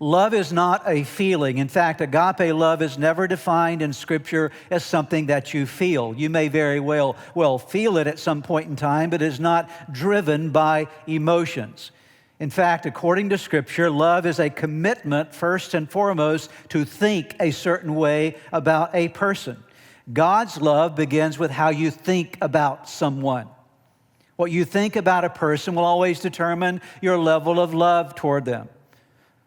Love is not a feeling. In fact, agape love is never defined in Scripture as something that you feel. You may very well feel it at some point in time, but it is not driven by emotions. In fact, according to Scripture, love is a commitment, first and foremost, to think a certain way about a person. God's love begins with how you think about someone. What you think about a person will always determine your level of love toward them.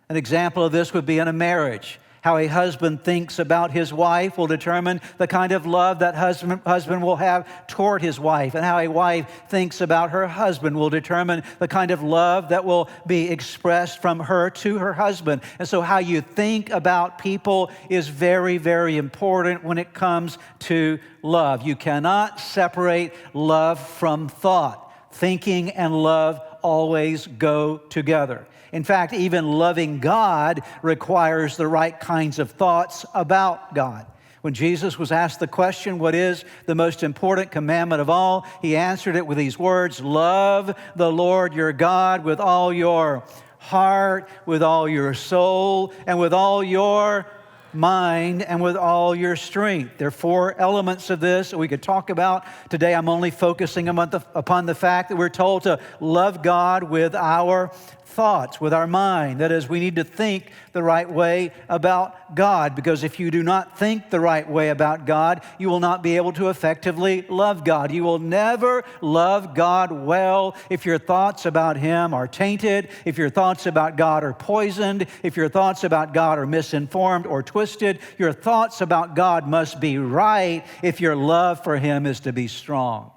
An example of this would be in a marriage. How a husband thinks about his wife will determine the kind of love that husband will have toward his wife. And how a wife thinks about her husband will determine the kind of love that will be expressed from her to her husband. And so how you think about people is very, very important when it comes to love. You cannot separate love from thought. Thinking and love always go together. In fact, even loving God requires the right kinds of thoughts about God. When Jesus was asked the question, what is the most important commandment of all? He answered it with these words, love the Lord your God with all your heart, with all your soul, and with all your mind, and with all your strength. There are four elements of this that we could talk about. Today I'm only focusing upon the fact that we're told to love God with our thoughts, with our mind. That is, we need to think the right way about God, because if you do not think the right way about God, you will not be able to effectively love God. You will never love God well if your thoughts about Him are tainted, if your thoughts about God are poisoned, if your thoughts about God are misinformed or twisted. Your thoughts about God must be right if your love for Him is to be strong.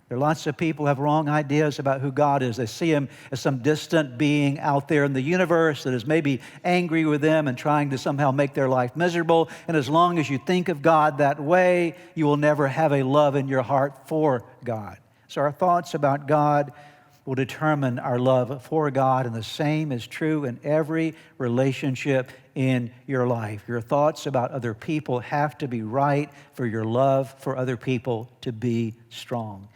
There are lots of people who have wrong ideas about who God is. They see Him as some distant being out there in the universe that is maybe angry with them and trying to somehow make their life miserable. And as long as you think of God that way, you will never have a love in your heart for God. So our thoughts about God will determine our love for God, and the same is true in every relationship in your life. Your thoughts about other people have to be right for your love for other people to be strong.